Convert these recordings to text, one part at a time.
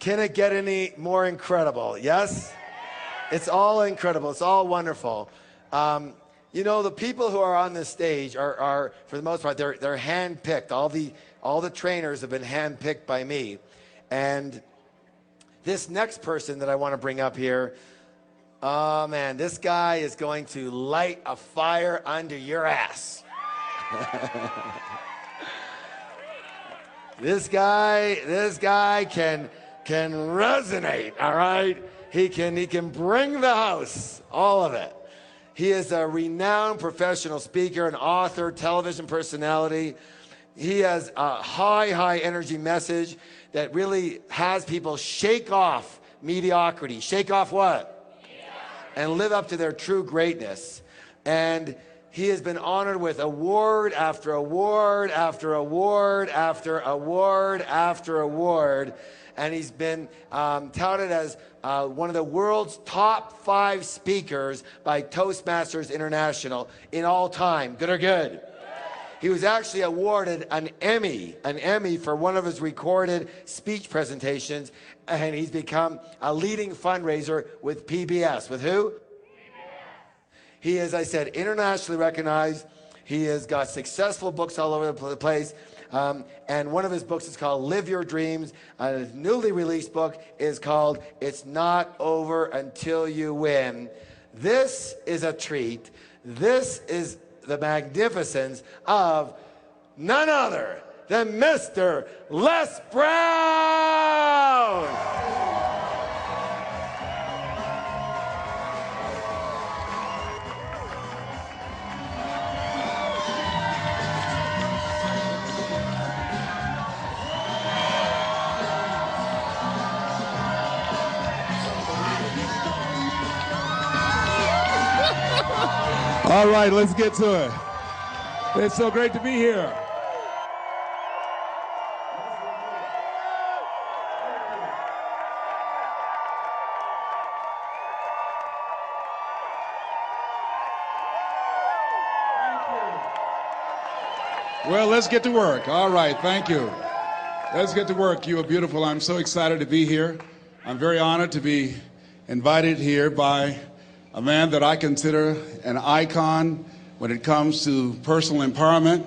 Can it get any more incredible? Yes? It's all incredible. It's all wonderful. You know, the people who are on this stage are for the most part, they're hand-picked. All the trainers have been hand-picked by me. And this next person that I want to bring up here, oh man, this guy is going to light a fire under your ass. This guy can resonate, all right? He can bring the house, all of it. He is a renowned professional speaker, an author, television personality. He has a high energy message that really has people shake off mediocrity. Shake off what? And live up to their true greatness. And he has been honored with award after award after award after award after award. And he's been touted as one of the world's top 5 speakers by Toastmasters International in all time. Good or good? He was actually awarded an Emmy for one of his recorded speech presentations, and he's become a leading fundraiser with PBS. With who? He is, I said, internationally recognized. He has got successful books all over the place. And one of his books is called Live Your Dreams. His newly released book is called It's Not Over Until You Win. This is a treat. This is the magnificence of none other than Mr. Les Brown. All right, let's get to it. It's so great to be here. Well, let's get to work. All right, thank you. Let's get to work. You are beautiful. I'm so excited to be here. I'm very honored to be invited here by a man that I consider an icon when it comes to personal empowerment,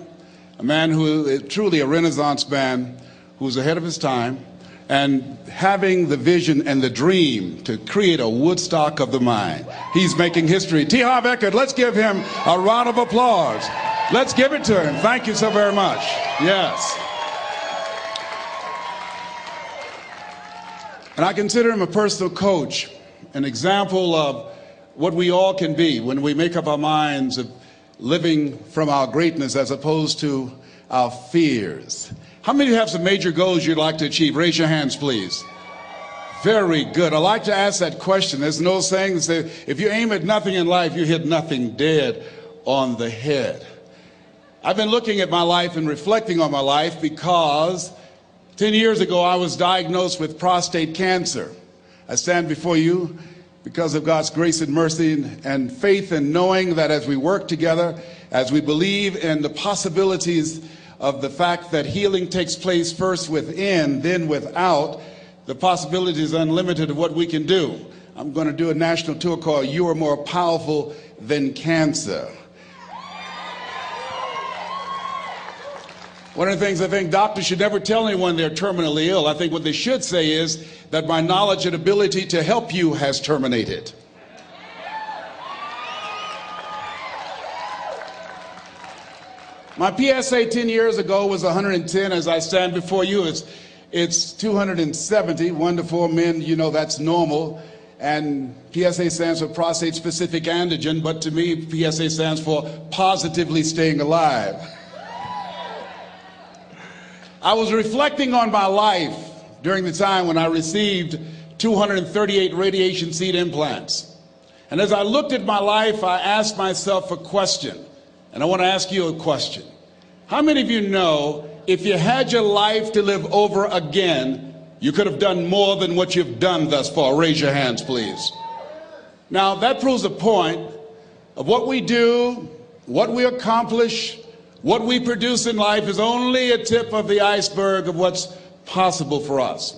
a man who is truly a Renaissance man who's ahead of his time and having the vision and the dream to create a Woodstock of the mind. He's making history. T. Harv Eckert, let's give him a round of applause. Let's give it to him. Thank you so very much. Yes. And I consider him a personal coach, an example of what we all can be when we make up our minds of living from our greatness as opposed to our fears. How many of you have some major goals you'd like to achieve? Raise your hands, please. Very good. I like to ask that question. There's no saying that says, if you aim at nothing in life, you hit nothing dead on the head. I've been looking at my life and reflecting on my life because 10 years ago I was diagnosed with prostate cancer. I stand before you because of God's grace and mercy and faith, and knowing that as we work together, as we believe in the possibilities of the fact that healing takes place first within, then without, the possibility is unlimited of what we can do. I'm going to do a national tour called You Are More Powerful Than Cancer. One of the things I think doctors should never tell anyone they're terminally ill. I think what they should say is that my knowledge and ability to help you has terminated. My PSA 10 years ago was 110. As I stand before you, it's 270. 1 to 4 men, you know, that's normal. And PSA stands for prostate specific antigen, but to me, PSA stands for positively staying alive. I was reflecting on my life during the time when I received 238 radiation seed implants. And as I looked at my life, I asked myself a question. And I want to ask you a question. How many of you know if you had your life to live over again, you could have done more than what you've done thus far? Raise your hands, please. Now, that proves the point of what we do, what we accomplish, what we produce in life is only a tip of the iceberg of what's possible for us.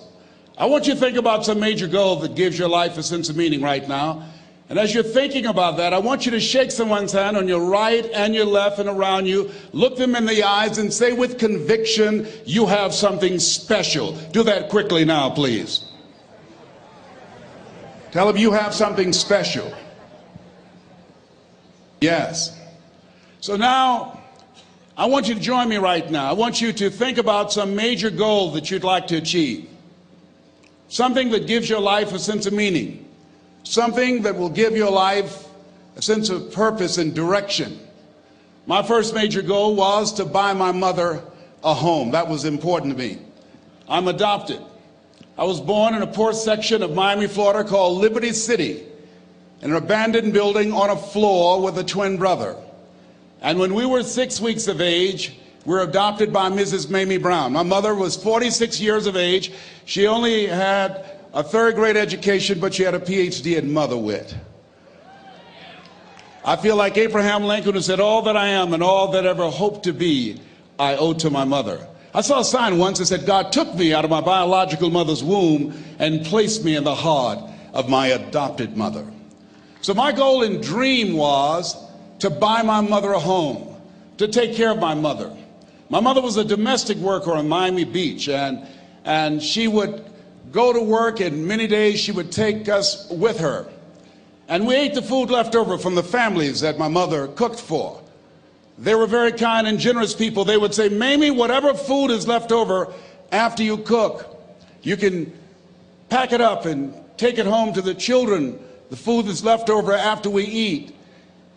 I want you to think about some major goal that gives your life a sense of meaning right now. And as you're thinking about that, I want you to shake someone's hand on your right and your left and around you. Look them in the eyes and say with conviction, you have something special. Do that quickly now, please. Tell them you have something special. Yes. So now, I want you to join me right now. I want you to think about some major goal that you'd like to achieve. Something that gives your life a sense of meaning. Something that will give your life a sense of purpose and direction. My first major goal was to buy my mother a home. That was important to me. I'm adopted. I was born in a poor section of Miami, Florida called Liberty City, in an abandoned building on a floor with a twin brother. And when we were 6 weeks of age, we were adopted by Mrs. Mamie Brown. My mother was 46 years of age. She only had a third-grade education, but she had a PhD in mother wit. I feel like Abraham Lincoln, who said, all that I am and all that ever hope to be, I owe to my mother. I saw a sign once that said, God took me out of my biological mother's womb and placed me in the heart of my adopted mother. So my goal and dream was to buy my mother a home, to take care of my mother. My mother was a domestic worker on Miami Beach, and she would go to work, and many days she would take us with her. And we ate the food left over from the families that my mother cooked for. They were very kind and generous people. They would say, Mamie, whatever food is left over after you cook, you can pack it up and take it home to the children, the food that's left over after we eat,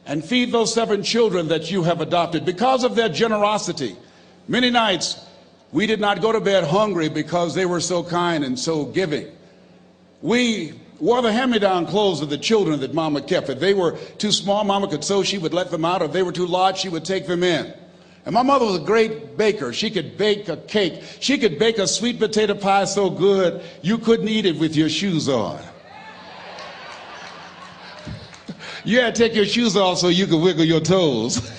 and feed those 7 children that you have adopted. Because of their generosity, many nights we did not go to bed hungry because they were so kind and so giving. We wore the hand-me-down clothes of the children that Mama kept. If they were too small, Mama could sew, she would let them out. If they were too large, she would take them in. And my mother was a great baker. She could bake a cake. She could bake a sweet potato pie so good you couldn't eat it with your shoes on. You had to take your shoes off so you could wiggle your toes.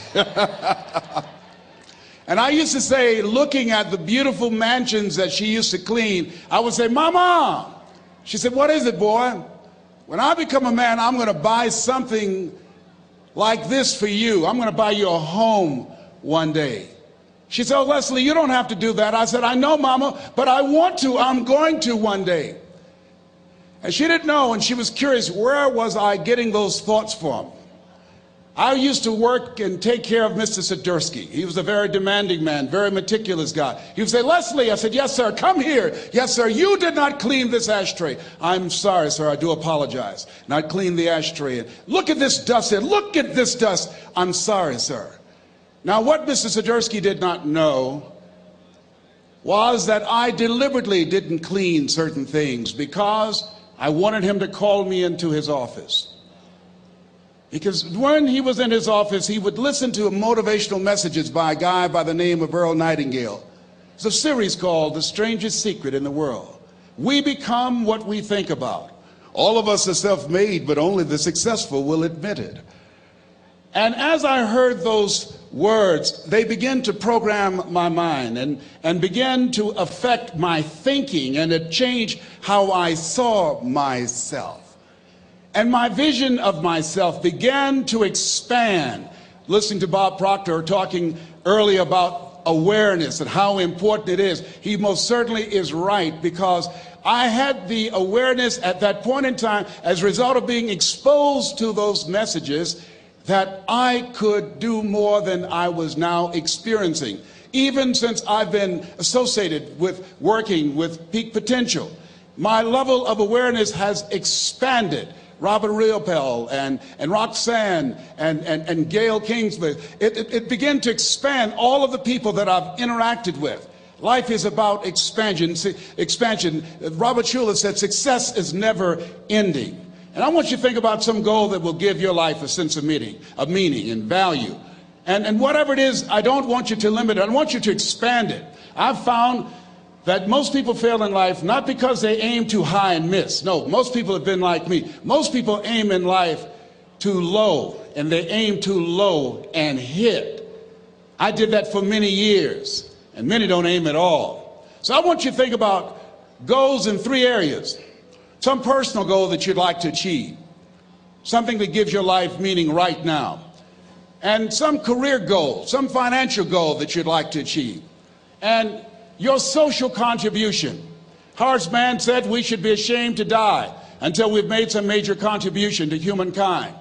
And I used to say, looking at the beautiful mansions that she used to clean, I would say, Mama. She said, what is it, boy? When I become a man, I'm going to buy something like this for you. I'm going to buy you a home one day. She said, oh, Leslie, you don't have to do that. I said, I know, Mama, but I want to. I'm going to one day. And she didn't know, and she was curious, where was I getting those thoughts from? I used to work and take care of Mr. Sidursky. He was a very demanding man, very meticulous guy. He would say, Leslie, I said, yes, sir, come here. Yes, sir, you did not clean this ashtray. I'm sorry, sir, I do apologize. And I'd clean the ashtray. And look at this dust here. Look at this dust. I'm sorry, sir. Now, what Mr. Sidursky did not know was that I deliberately didn't clean certain things because I wanted him to call me into his office. Because when he was in his office, he would listen to motivational messages by a guy by the name of Earl Nightingale. It's a series called The Strangest Secret in the World. We become what we think about. All of us are self-made, but only the successful will admit it. And as I heard those words, they began to program my mind and began to affect my thinking, and it changed how I saw myself. And my vision of myself began to expand. Listening to Bob Proctor talking earlier about awareness and how important it is, he most certainly is right, because I had the awareness at that point in time, as a result of being exposed to those messages, that I could do more than I was now experiencing. Even since I've been associated with working with Peak Potential, my level of awareness has expanded. Robert Riopel and Roxanne and Gail Kingsley, it began to expand all of the people that I've interacted with. Life is about expansion. Robert Schuller said success is never ending. And I want you to think about some goal that will give your life a sense of meaning and value. And whatever it is, I don't want you to limit it. I want you to expand it. I've found that most people fail in life not because they aim too high and miss. No, most people have been like me. Most people aim in life too low, and they aim too low and hit. I did that for many years, and many don't aim at all. So I want you to think about goals in 3 areas. Some personal goal that you'd like to achieve, something that gives your life meaning right now, and some career goal, some financial goal that you'd like to achieve, and your social contribution. Horace Mann said we should be ashamed to die until we've made some major contribution to humankind.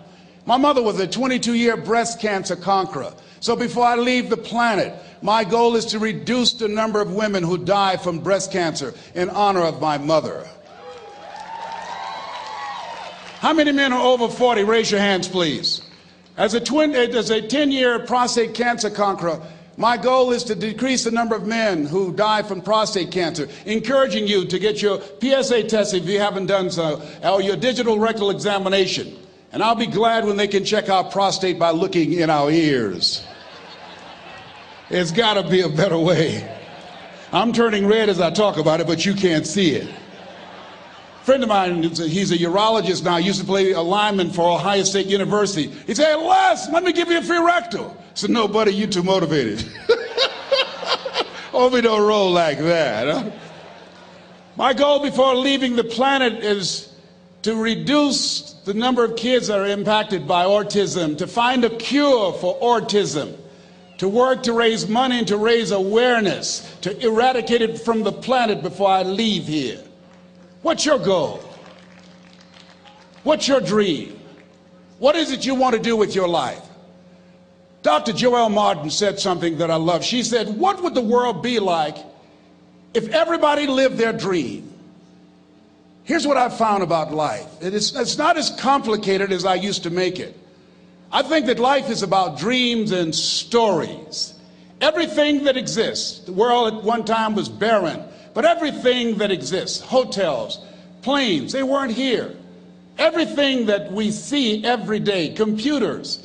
My mother was a 22-year breast cancer conqueror. So before I leave the planet, my goal is to reduce the number of women who die from breast cancer in honor of my mother. How many men are over 40? Raise your hands, please. As a 10-year prostate cancer conqueror, my goal is to decrease the number of men who die from prostate cancer, encouraging you to get your PSA test if you haven't done so, or your digital rectal examination. And I'll be glad when they can check our prostate by looking in our ears. There's got to be a better way. I'm turning red as I talk about it, but you can't see it. A friend of mine, he's a urologist now, used to play a lineman for Ohio State University. He said, "Hey, Les, let me give you a free rectal." I said, "No, buddy, you too motivated." Hope we don't roll like that. Huh? My goal before leaving the planet is to reduce the number of kids that are impacted by autism, to find a cure for autism, to work to raise money and to raise awareness, to eradicate it from the planet before I leave here. What's your goal? What's your dream? What is it you want to do with your life? Dr. Joelle Martin said something that I love. She said, "What would the world be like if everybody lived their dream?" Here's what I've found about life. It's not as complicated as I used to make it. I think that life is about dreams and stories. Everything that exists, the world at one time was barren, but everything that exists, hotels, planes, they weren't here. Everything that we see every day, computers,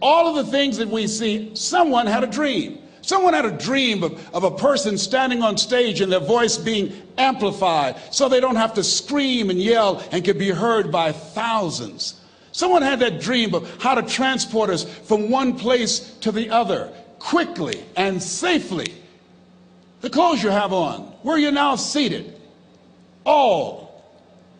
all of the things that we see, someone had a dream. Someone had a dream of a person standing on stage and their voice being amplified so they don't have to scream and yell and could be heard by thousands. Someone had that dream of how to transport us from one place to the other quickly and safely. The clothes you have on, where you're now seated, all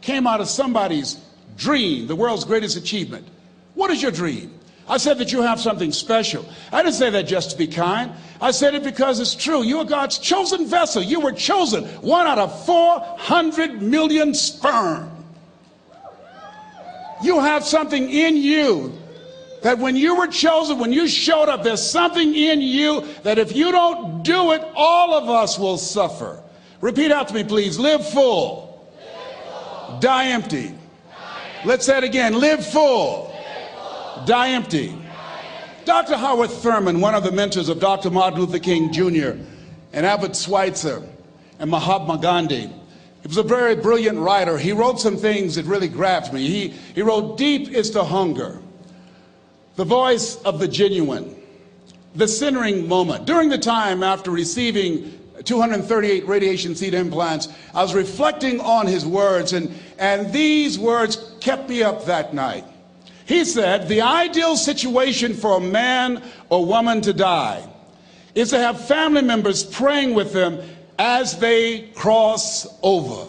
came out of somebody's dream, the world's greatest achievement. What is your dream? I said that you have something special. I didn't say that just to be kind. I said it because it's true. You are God's chosen vessel. You were chosen, 1 out of 400 million sperm. You have something in you that when you were chosen, when you showed up, there's something in you that if you don't do it, all of us will suffer. Repeat after me, please. Live full. Die empty. Let's say it again. Live full. Die empty. Dr. Howard Thurman, one of the mentors of Dr. Martin Luther King Jr. and Albert Schweitzer and Mahatma Gandhi, he was a very brilliant writer. He wrote some things that really grabbed me. He wrote, "Deep is the hunger, the voice of the genuine, the centering moment." During the time after receiving 238 radiation seed implants, I was reflecting on his words, and these words kept me up that night. He said, "The ideal situation for a man or woman to die is to have family members praying with them as they cross over."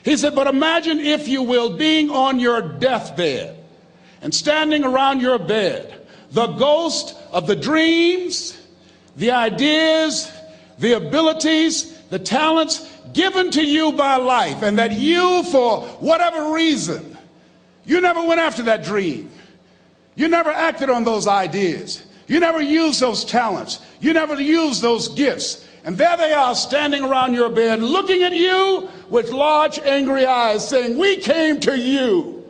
He said, "But imagine, if you will, being on your deathbed and standing around your bed, the ghost of the dreams, the ideas, the abilities, the talents given to you by life, and that you, for whatever reason, you never went after that dream. You never acted on those ideas. You never used those talents. You never used those gifts. And there they are standing around your bed looking at you with large angry eyes saying, 'We came to you,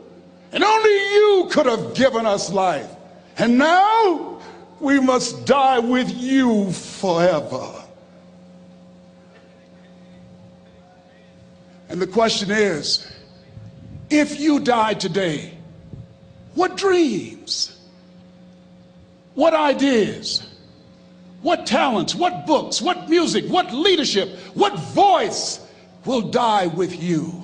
and only you could have given us life. And now we must die with you forever.'" And the question is, if you died today, what dreams, what ideas, what talents, what books, what music, what leadership, what voice will die with you?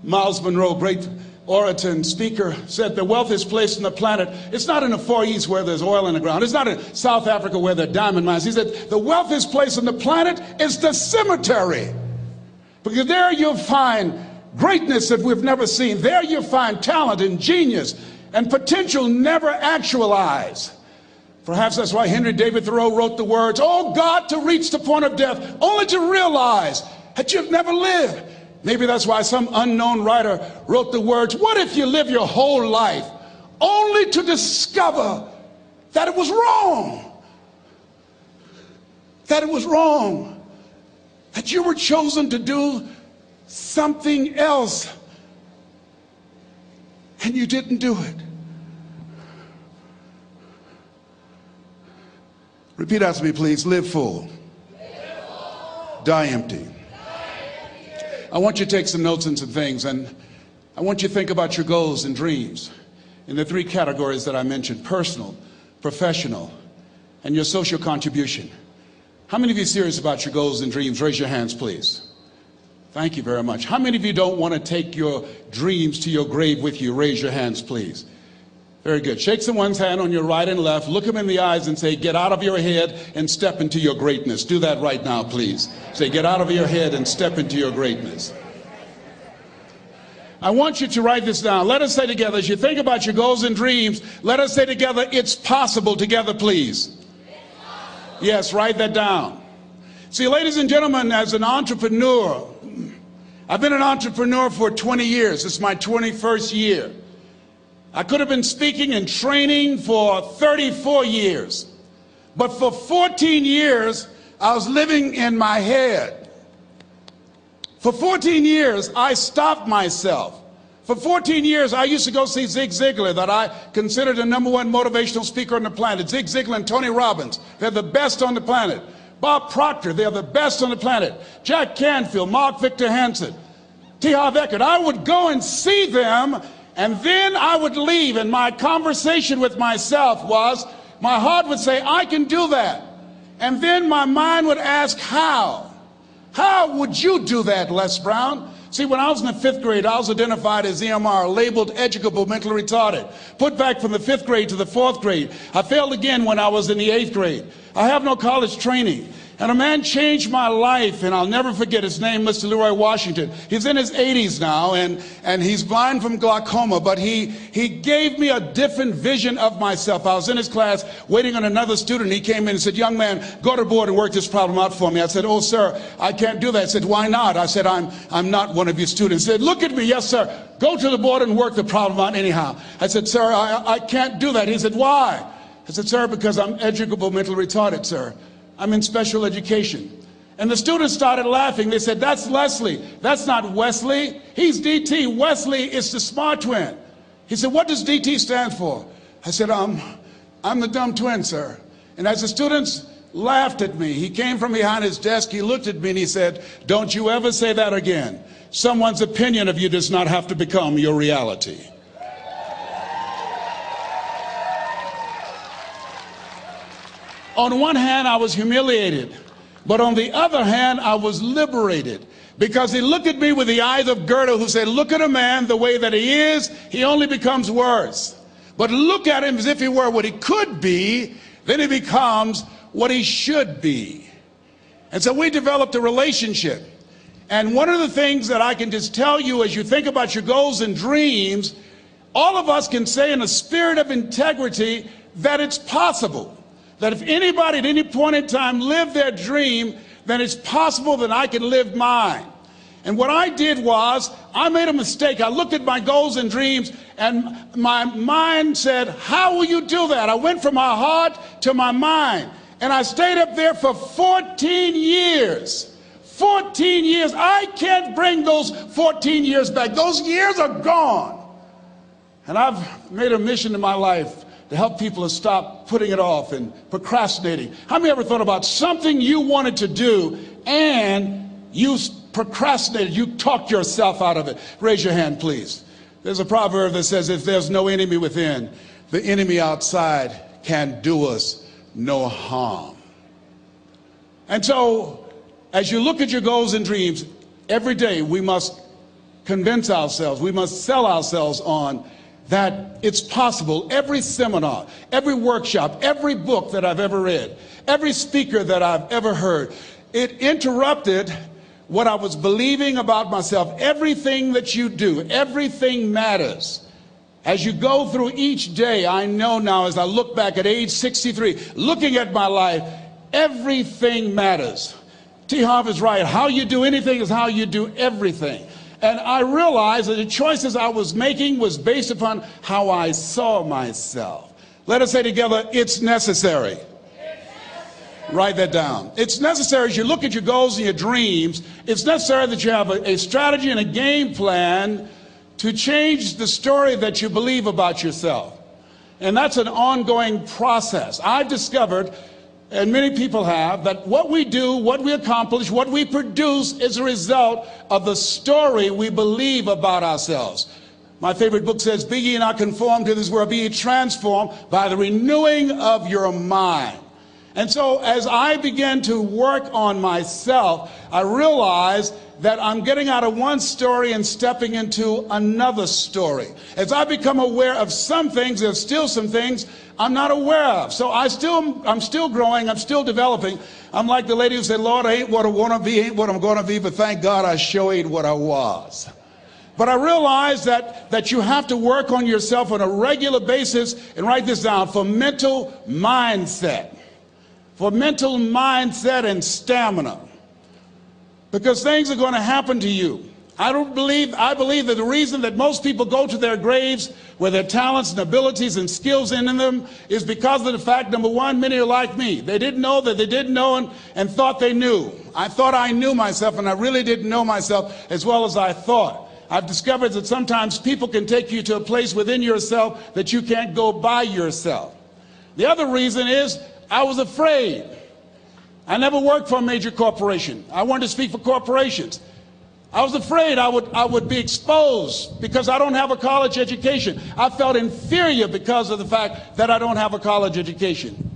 Miles Monroe, great orator and speaker, said the wealthiest place on the planet, it's not in the Far East where there's oil in the ground. It's not in South Africa where there are diamond mines. He said the wealthiest place on the planet is the cemetery. Because there you'll find greatness that we've never seen. There you'll find talent and genius and potential never actualized. Perhaps that's why Henry David Thoreau wrote the words, "Oh God, to reach the point of death, only to realize that you've never lived." Maybe that's why some unknown writer wrote the words, "What if you live your whole life only to discover that it was wrong? That it was wrong. That you were chosen to do something else and you didn't do it." Repeat after me, please. Live full. Die empty. I want you to take some notes and some things, and I want you to think about your goals and dreams in the three categories that I mentioned: personal, professional, and your social contribution. How many of you are serious about your goals and dreams? Raise your hands, please. Thank you very much. How many of you don't want to take your dreams to your grave with you? Raise your hands, please. Very good. Shake someone's hand on your right and left. Look them in the eyes and say, "Get out of your head and step into your greatness." Do that right now, please. Say, "Get out of your head and step into your greatness." I want you to write this down. Let us say together, as you think about your goals and dreams, let us say together, "It's possible," together, please. Yes, write that down. See, ladies and gentlemen, as an entrepreneur, I've been an entrepreneur for 20 years. This is my 21st year. I could have been speaking and training for 34 years. But for 14 years, I was living in my head. For 14 years, I stopped myself. For 14 years, I used to go see Zig Ziglar, that I considered the #1 motivational speaker on the planet. Zig Ziglar and Tony Robbins, they're the best on the planet. Bob Proctor, they're the best on the planet. Jack Canfield, Mark Victor Hansen, T. Harv Eckert. I would go and see them, and then I would leave, and my conversation with myself was, my heart would say, "I can do that." And then my mind would ask, how? How would you do that, Les Brown? See, when I was in the 5th grade, I was identified as EMR, labeled educable, mentally retarded. Put back from the 5th grade to the 4th grade. I failed again when I was in the 8th grade. I have no college training. And a man changed my life, and I'll never forget his name, Mr. Leroy Washington. He's in his 80s now, and he's blind from glaucoma, but he gave me a different vision of myself. I was in his class waiting on another student. He came in and said, "Young man, go to the board and work this problem out for me." I said, "Oh, sir, I can't do that." I said, "Why not?" I said, I'm not one of your students." He said, "Look at me." "Yes, sir. Go to the board and work the problem out anyhow." I said, "Sir, I can't do that." He said, "Why?" I said, "Sir, because I'm educable, mentally retarded, sir. I'm in special education." And the students started laughing. They said, "That's Leslie. That's not Wesley. He's DT. Wesley is the smart twin." He said, "What does DT stand for?" I said, I'm the dumb twin, sir." And as the students laughed at me, he came from behind his desk, he looked at me and he said, "Don't you ever say that again. Someone's opinion of you does not have to become your reality." On one hand, I was humiliated, but on the other hand, I was liberated, because he looked at me with the eyes of Goethe, who said, "Look at a man the way that he is, he only becomes worse. But look at him as if he were what he could be, then he becomes what he should be." And so we developed a relationship. And one of the things that I can just tell you as you think about your goals and dreams, all of us can say in a spirit of integrity that it's possible. That if anybody at any point in time lived their dream, then it's possible that I can live mine. And what I did was, I made a mistake. I looked at my goals and dreams, and my mind said, "How will you do that?" I went from my heart to my mind, and I stayed up there for 14 years. 14 years. I can't bring those 14 years back. Those years are gone. And I've made a mission in my life to help people to stop putting it off and procrastinating. How many ever thought about something you wanted to do and you procrastinated, you talked yourself out of it? Raise your hand, please. There's a proverb that says, "If there's no enemy within, the enemy outside can do us no harm." And so, as you look at your goals and dreams, every day we must convince ourselves, we must sell ourselves on that it's possible. Every seminar, every workshop, every book that I've ever read, every speaker that I've ever heard, it interrupted what I was believing about myself. Everything that you do, everything matters. As you go through each day, I know now as I look back at age 63, looking at my life, everything matters. T. Harv is right. How you do anything is how you do everything. And I realized that the choices I was making was based upon how I saw myself. Let us say together, it's necessary. Write that down. It's necessary as you look at your goals and your dreams, it's necessary that you have a strategy and a game plan to change the story that you believe about yourself. And that's an ongoing process. I've discovered, and many people have, that what we do, what we accomplish, what we produce is a result of the story we believe about ourselves. My favorite book says, "Be ye not conformed to this world, be ye transformed by the renewing of your mind." And so as I began to work on myself, I realized that I'm getting out of one story and stepping into another story. As I become aware of some things, there's still some things I'm not aware of. So I'm still growing, I'm still developing. I'm like the lady who said, "Lord, I ain't what I want to be, ain't what I'm going to be, but thank God I sure ain't what I was." But I realized that you have to work on yourself on a regular basis, and write this down, for mental mindset. For mental mindset and stamina. Because things are going to happen to you. I believe that the reason that most people go to their graves with their talents and abilities and skills in them is because of the fact, number one, many are like me. They didn't know that they didn't know and thought they knew. I thought I knew myself, and I really didn't know myself as well as I thought. I've discovered that sometimes people can take you to a place within yourself that you can't go by yourself. The other reason is I was afraid. I never worked for a major corporation. I wanted to speak for corporations. I was afraid I would be exposed because I don't have a college education. I felt inferior because of the fact that I don't have a college education.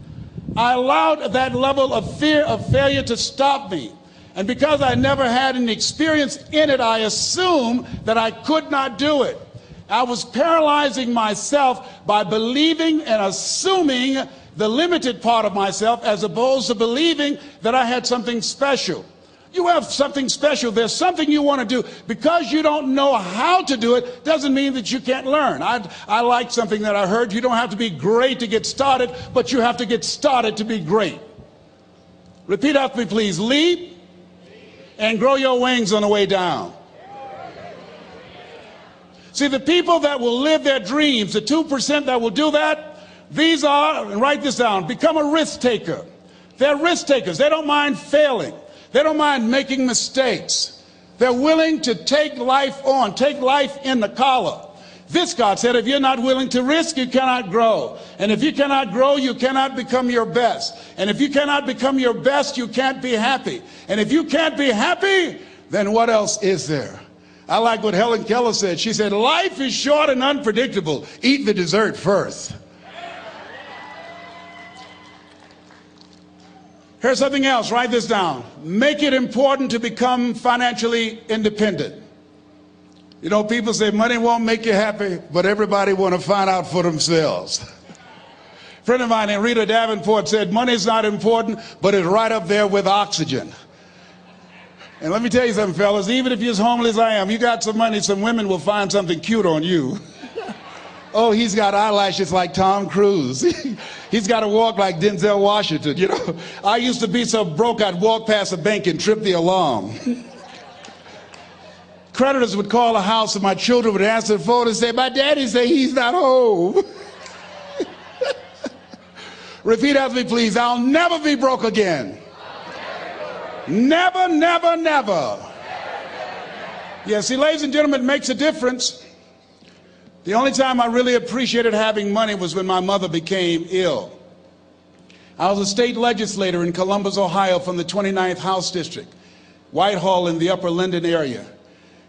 I allowed that level of fear of failure to stop me. And because I never had any experience in it, I assumed that I could not do it. I was paralyzing myself by believing and assuming the limited part of myself as opposed to believing that I had something special. You have something special. There's something you want to do. Because you don't know how to do it doesn't mean that you can't learn. I like something that I heard. You don't have to be great to get started, but you have to get started to be great. Repeat after me, please. Leap and grow your wings on the way down. See, the people that will live their dreams, the 2% that will do that, these are, and write this down, become a risk taker. They're risk takers. They don't mind failing. They don't mind making mistakes. They're willing to take life on, take life in the collar. This, God said, if you're not willing to risk, you cannot grow. And if you cannot grow, you cannot become your best. And if you cannot become your best, you can't be happy. And if you can't be happy, then what else is there? I like what Helen Keller said. She said, life is short and unpredictable. Eat the dessert first. Here's something else. Write this down. Make it important to become financially independent. You know, people say money won't make you happy, but everybody want to find out for themselves. A friend of mine named Rita Davenport said, money's not important, but it's right up there with oxygen. And let me tell you something, fellas, even if you're as homeless as I am, you got some money, some women will find something cute on you. Oh, he's got eyelashes like Tom Cruise. He's got to walk like Denzel Washington, you know. I used to be so broke I'd walk past a bank and trip the alarm. Creditors would call the house and my children would answer the phone and say, my daddy say he's not home. Repeat after me, please. I'll never be broke again. Never, never, never. Yeah, see, ladies and gentlemen, it makes a difference. The only time I really appreciated having money was when my mother became ill. I was a state legislator in Columbus, Ohio from the 29th House District, Whitehall in the Upper Linden area.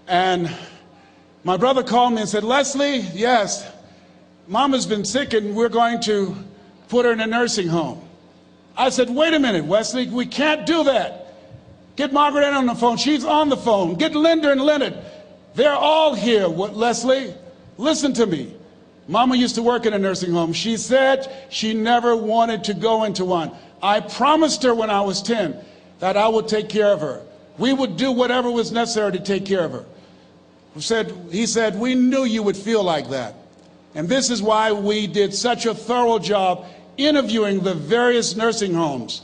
And my brother called me and said, Leslie, yes, Mama's been sick and we're going to put her in a nursing home. I said, wait a minute, Wesley, we can't do that. Get Margaret Ann on the phone. She's on the phone. Get Linda and Leonard. They're all here, Leslie. Listen to me. Mama used to work in a nursing home. She said she never wanted to go into one. I promised her when I was 10 that I would take care of her. We would do whatever was necessary to take care of her. He said, we knew you would feel like that. And this is why we did such a thorough job interviewing the various nursing homes.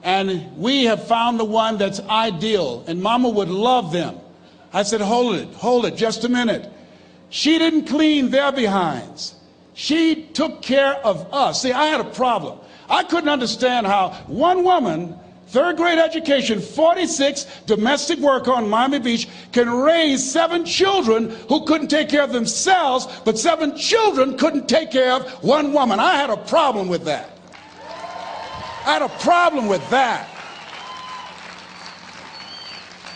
And we have found the one that's ideal, and Mama would love them. I said, hold it, just a minute. She didn't clean their behinds. She took care of us. See, I had a problem. I couldn't understand how one woman, third grade education, 46, domestic worker on Miami Beach, can raise 7 children who couldn't take care of themselves, but 7 children couldn't take care of one woman. I had a problem with that. I had a problem with that.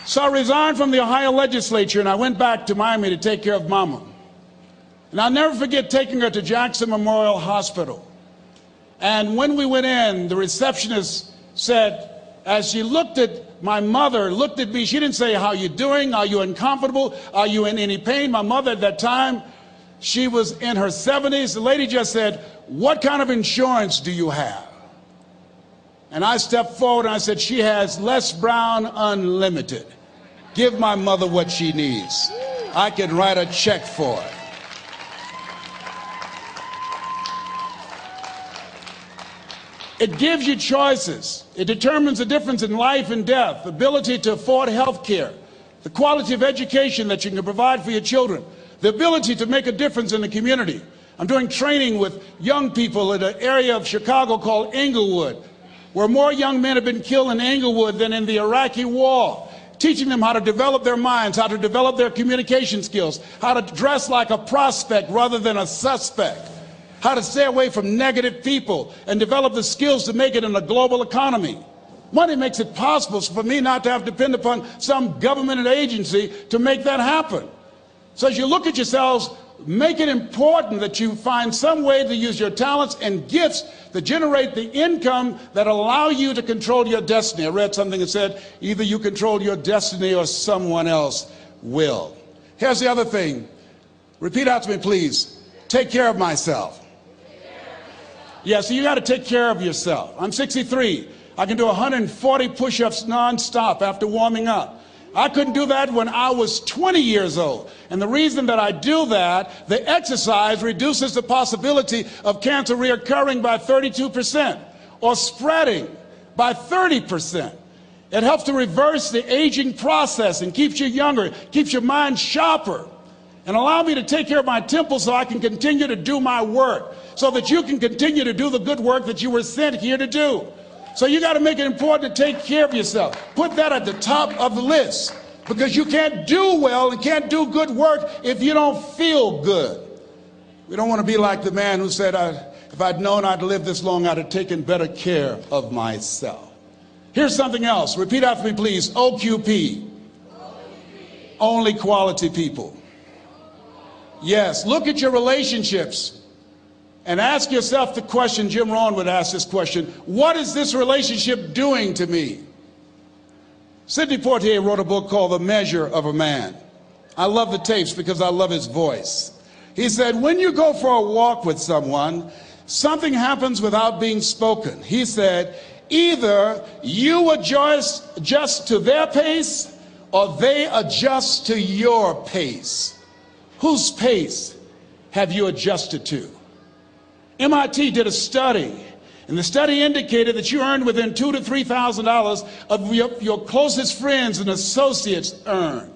So I resigned from the Ohio legislature and I went back to Miami to take care of Mama. And I'll never forget taking her to Jackson Memorial Hospital. And when we went in, the receptionist said, as she looked at my mother, looked at me, she didn't say, how you doing? Are you uncomfortable? Are you in any pain? My mother at that time, she was in her 70s. The lady just said, what kind of insurance do you have? And I stepped forward and I said, she has Les Brown Unlimited. Give my mother what she needs. I can write a check for it. It gives you choices. It determines the difference in life and death, the ability to afford health care, the quality of education that you can provide for your children, the ability to make a difference in the community. I'm doing training with young people in an area of Chicago called Englewood, where more young men have been killed in Englewood than in the Iraqi war, teaching them how to develop their minds, how to develop their communication skills, how to dress like a prospect rather than a suspect, how to stay away from negative people and develop the skills to make it in a global economy. Money makes it possible for me not to have to depend upon some government agency to make that happen. So as you look at yourselves, make it important that you find some way to use your talents and gifts that generate the income that allow you to control your destiny. I read something that said, either you control your destiny or someone else will. Here's the other thing. Repeat out to me, please. Take care of myself. Yeah, so you got to take care of yourself. I'm 63. I can do 140 push-ups nonstop after warming up. I couldn't do that when I was 20 years old. And the reason that I do that, the exercise reduces the possibility of cancer reoccurring by 32% or spreading by 30%. It helps to reverse the aging process and keeps you younger, keeps your mind sharper, and allow me to take care of my temple so I can continue to do my work, so that you can continue to do the good work that you were sent here to do. So you got to make it important to take care of yourself. Put that at the top of the list, because you can't do well and can't do good work if you don't feel good. We don't want to be like the man who said, if I'd known I'd live this long, I'd have taken better care of myself. Here's something else. Repeat after me, please. OQP. Only quality people. Yes, look at your relationships and ask yourself the question, Jim Rohn would ask this question, what is this relationship doing to me? Sidney Poitier wrote a book called The Measure of a Man. I love the tapes because I love his voice. He said, when you go for a walk with someone, something happens without being spoken. He said, either you adjust to their pace or they adjust to your pace. Whose pace have you adjusted to? MIT did a study, and the study indicated that you earned within $2,000 to $3,000 of your closest friends and associates earn.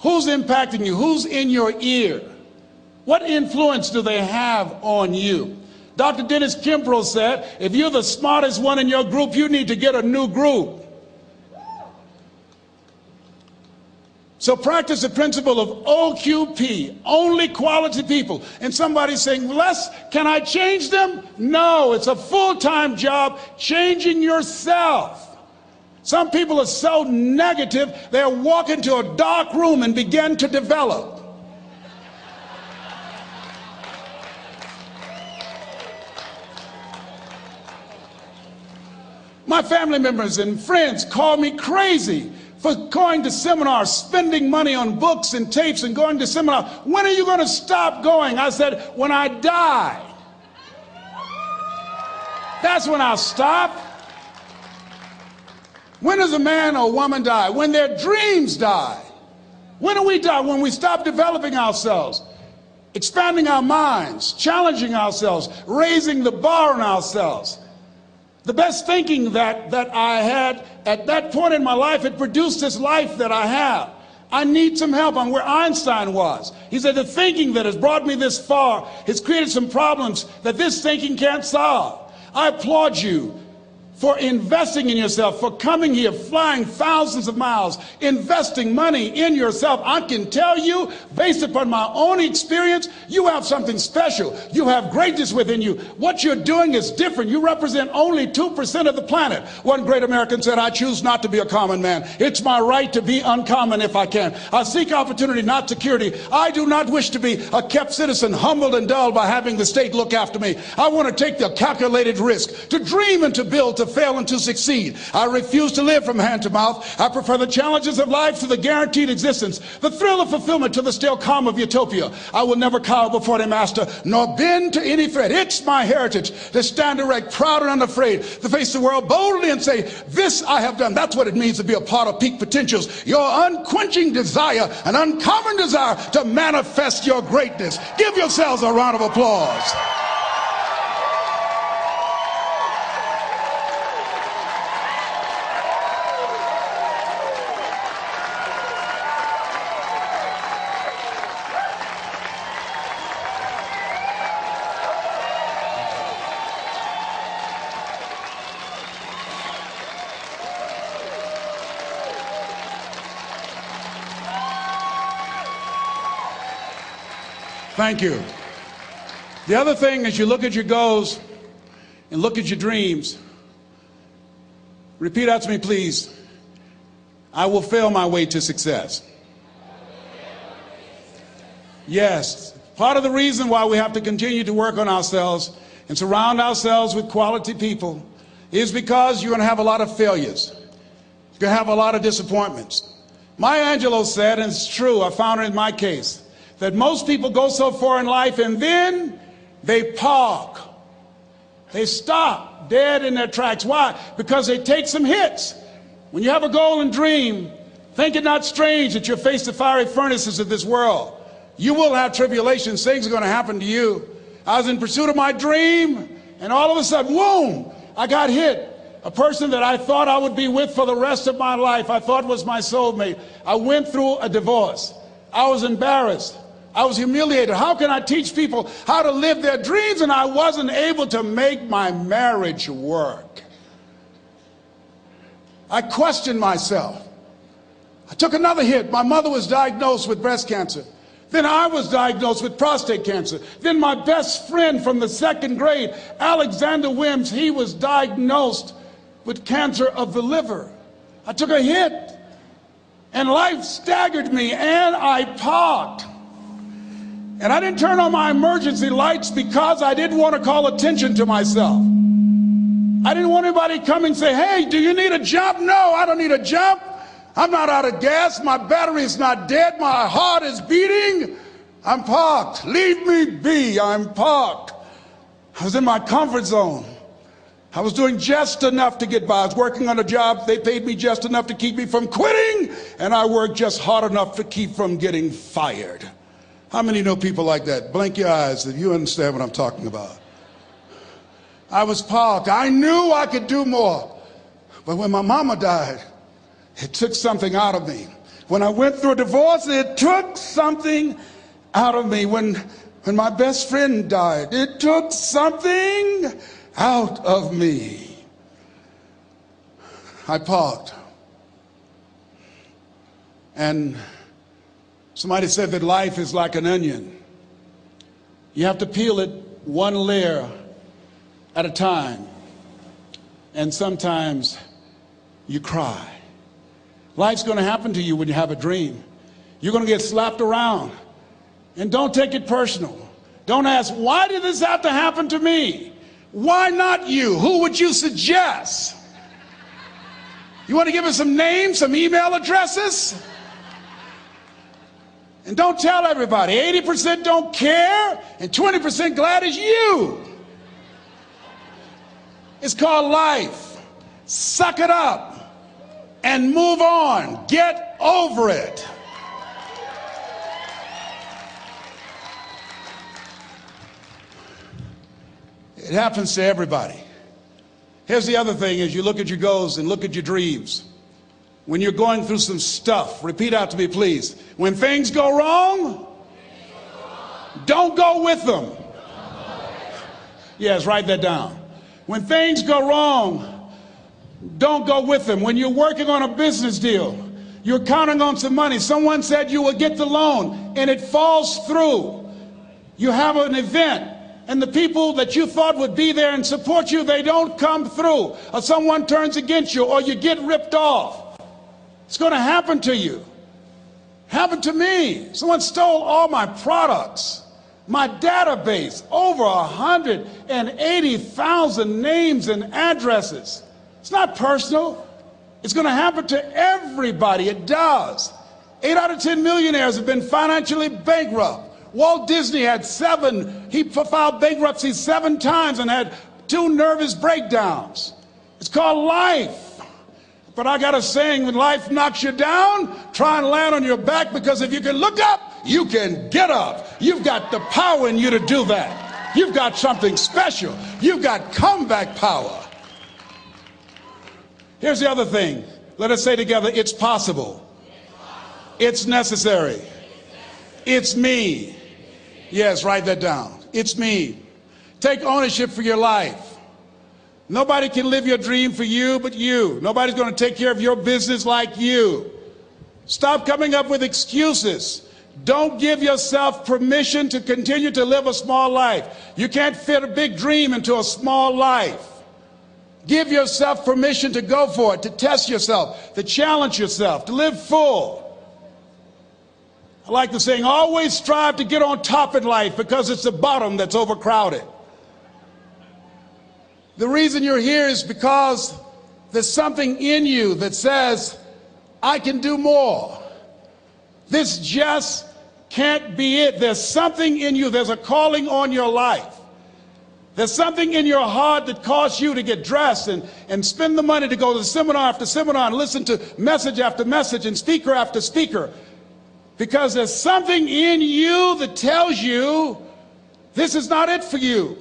Who's impacting you? Who's in your ear? What influence do they have on you? Dr. Dennis Kimbrough said, if you're the smartest one in your group, you need to get a new group. So practice the principle of OQP, only quality people. And somebody's saying, Les, can I change them? No, it's a full-time job changing yourself. Some people are so negative, they'll walk into a dark room and begin to develop. My family members and friends call me crazy for going to seminars, spending money on books and tapes and going to seminars. When are you going to stop going? I said, when I die. That's when I'll stop. When does a man or woman die? When their dreams die. When do we die? When we stop developing ourselves, expanding our minds, challenging ourselves, raising the bar on ourselves. The best thinking that I had at that point in my life, it produced this life that I have. I need some help. I'm where Einstein was. He said, the thinking that has brought me this far has created some problems that this thinking can't solve. I applaud you for investing in yourself, for coming here, flying thousands of miles, investing money in yourself. I can tell you, based upon my own experience, you have something special. You have greatness within you. What you're doing is different. You represent only 2% of the planet. One great American said, I choose not to be a common man. It's my right to be uncommon if I can. I seek opportunity, not security. I do not wish to be a kept citizen, humbled and dulled by having the state look after me. I want to take the calculated risk, to dream and to build, to fail and to succeed. I refuse to live from hand to mouth. I prefer the challenges of life to the guaranteed existence, the thrill of fulfillment to the still calm of utopia. I will never cower before their master, nor bend to any threat. It's my heritage to stand erect, proud and unafraid, to face the world boldly and say, this I have done. That's what it means to be a part of peak potentials. Your unquenching desire, an uncommon desire to manifest your greatness. Give yourselves a round of applause. Thank you. The other thing is you look at your goals and look at your dreams. Repeat out to me, please. I will fail my way to success. Yes, part of the reason why we have to continue to work on ourselves and surround ourselves with quality people is because you're going to have a lot of failures. You're going to have a lot of disappointments. Maya Angelou said, and it's true, I found it in my case, that most people go so far in life and then they park. They stop dead in their tracks. Why? Because they take some hits. When you have a goal and dream, think it not strange that you'll face the fiery furnaces of this world. You will have tribulations. Things are going to happen to you. I was in pursuit of my dream, and all of a sudden, boom, I got hit. A person that I thought I would be with for the rest of my life, I thought was my soulmate. I went through a divorce. I was embarrassed. I was humiliated. How can I teach people how to live their dreams? And I wasn't able to make my marriage work. I questioned myself. I took another hit. My mother was diagnosed with breast cancer. Then I was diagnosed with prostate cancer. Then my best friend from the second grade, Alexander Wims, he was diagnosed with cancer of the liver. I took a hit, and life staggered me, and I parked. And I didn't turn on my emergency lights because I didn't want to call attention to myself. I didn't want anybody to come and say, hey, do you need a jump? No, I don't need a jump. I'm not out of gas. My battery is not dead. My heart is beating. I'm parked. Leave me be. I'm parked. I was in my comfort zone. I was doing just enough to get by. I was working on a job. They paid me just enough to keep me from quitting, and I worked just hard enough to keep from getting fired. How many know people like that? Blink your eyes if you understand what I'm talking about. I was parked. I knew I could do more. But when my mama died, it took something out of me. When I went through a divorce, it took something out of me. When my best friend died, it took something out of me. I parked. And somebody said that life is like an onion. You have to peel it one layer at a time. And sometimes you cry. Life's going to happen to you when you have a dream. You're going to get slapped around. And don't take it personal. Don't ask, why did this have to happen to me? Why not you? Who would you suggest? You want to give us some names, some email addresses? And don't tell everybody. 80% don't care, and 20% glad it's you. It's called life. Suck it up. and move on. Get over it. It happens to everybody. Here's the other thing: as you look at your goals and look at your dreams, when you're going through some stuff, repeat out to me, please. When things go wrong, don't go with them. Yes, write that down. When things go wrong, don't go with them. When you're working on a business deal, you're counting on some money. Someone said you will get the loan, and it falls through. You have an event, and the people that you thought would be there and support you, they don't come through. Or someone turns against you, or you get ripped off. It's going to happen to you. Happened to me. Someone stole all my products, my database, over 180,000 names and addresses. It's not personal. It's going to happen to everybody. It does. 8 out of 10 millionaires have been financially bankrupt. Walt Disney had he filed bankruptcy 7 times and had 2 nervous breakdowns. It's called life. But I got a saying: when life knocks you down, try and land on your back, because if you can look up, you can get up. You've got the power in you to do that. You've got something special. You've got comeback power. Here's the other thing. Let us say together: it's possible. It's necessary. It's me. Yes, write that down. It's me. Take ownership for your life. Nobody can live your dream for you but you. Nobody's going to take care of your business like you. Stop coming up with excuses. Don't give yourself permission to continue to live a small life. You can't fit a big dream into a small life. Give yourself permission to go for it, to test yourself, to challenge yourself, to live full. I like the saying: always strive to get on top in life, because it's the bottom that's overcrowded. The reason you're here is because there's something in you that says, I can do more. This just can't be it. There's something in you. There's a calling on your life. There's something in your heart that caused you to get dressed and spend the money to go to seminar after seminar and listen to message after message and speaker after speaker. Because there's something in you that tells you this is not it for you.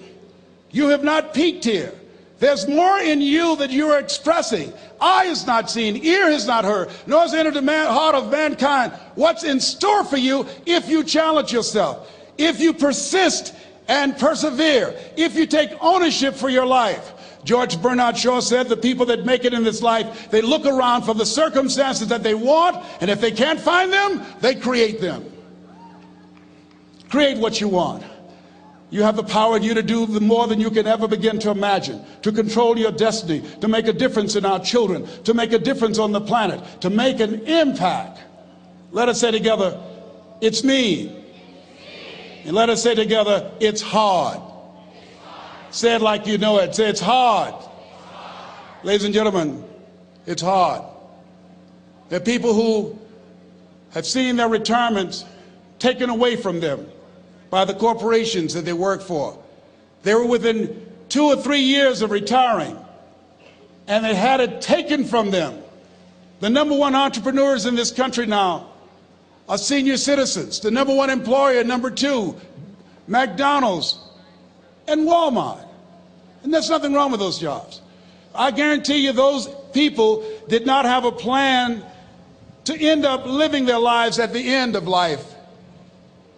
You have not peaked here. There's more in you that you are expressing. Eye has not seen, ear has not heard, nor has entered the heart of mankind what's in store for you if you challenge yourself, if you persist and persevere, if you take ownership for your life. George Bernard Shaw said the people that make it in this life, they look around for the circumstances that they want, and if they can't find them, they create them. Create what you want. You have the power in you to do more than you can ever begin to imagine, to control your destiny, to make a difference in our children, to make a difference on the planet, to make an impact. Let us say together, it's me. And let us say together, it's hard. Say it like you know it. Say, it's hard. Ladies and gentlemen, it's hard. There are people who have seen their retirements taken away from them by the corporations that they work for. They were within 2 or 3 years of retiring, and they had it taken from them. The #1 entrepreneurs in this country now are senior citizens. The #1 employer, #2, McDonald's and Walmart. And there's nothing wrong with those jobs. I guarantee you those people did not have a plan to end up living their lives at the end of life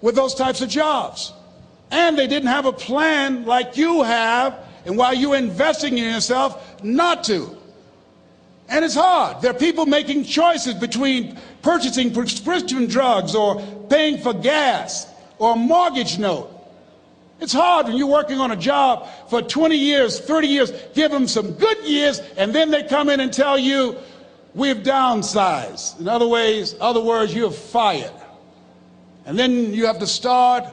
with those types of jobs. And they didn't have a plan like you have, and while you're investing in yourself, not to. And it's hard. There are people making choices between purchasing prescription drugs or paying for gas or a mortgage note. It's hard when you're working on a job for 20 years, 30 years, give them some good years, and then they come in and tell you, we've downsized. In other words, you're fired. And then you have to start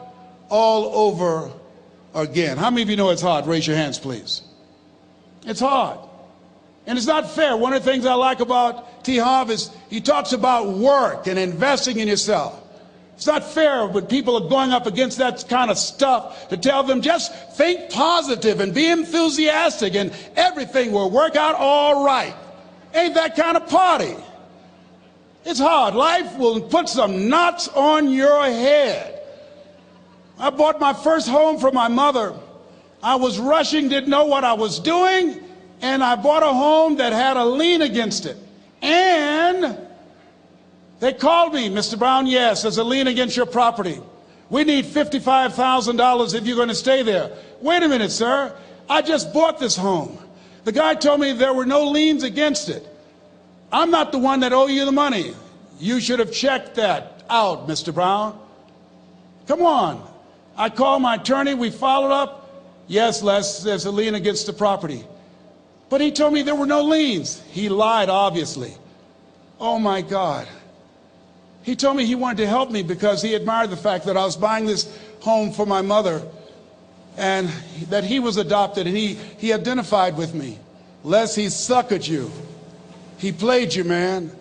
all over again. How many of you know it's hard? Raise your hands, please. It's hard. And it's not fair. One of the things I like about T. Harv is he talks about work and investing in yourself. It's not fair when people are going up against that kind of stuff to tell them just think positive and be enthusiastic and everything will work out all right. Ain't that kind of party. It's hard. Life will put some knots on your head. I bought my first home for my mother. I was rushing, didn't know what I was doing, and I bought a home that had a lien against it. And they called me, Mr. Brown, yes, there's a lien against your property. We need $55,000 if you're going to stay there. Wait a minute, sir. I just bought this home. The guy told me there were no liens against it. I'm not the one that owe you the money. You should have checked that out, Mr. Brown. Come on. I called my attorney. We followed up. Yes, Les, there's a lien against the property. But he told me there were no liens. He lied, obviously. Oh, my God. He told me he wanted to help me because he admired the fact that I was buying this home for my mother and that he was adopted, and he identified with me. Les, he suckered you. He played you, man.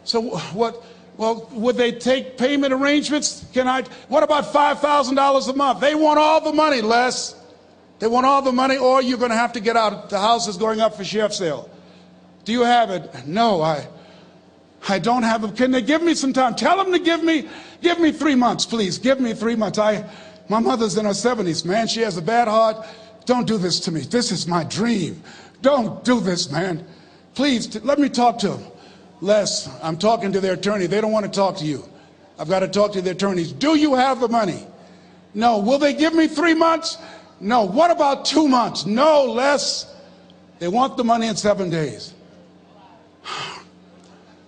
So what? Well, would they take payment arrangements? What about $5,000 a month? They want all the money, Les. They want all the money, or you're going to have to get out. The house is going up for sheriff's sale. Do you have it? No, I don't have it. Can they give me some time? Tell them to give me 3 months, please. Give me 3 months. My mother's in her 70s, man. She has a bad heart. Don't do this to me. This is my dream. Don't do this, man. Please, let me talk to them. Les, I'm talking to their attorney. They don't want to talk to you. I've got to talk to their attorneys. Do you have the money? No. Will they give me 3 months? No. What about 2 months? No, Les. They want the money in 7 days.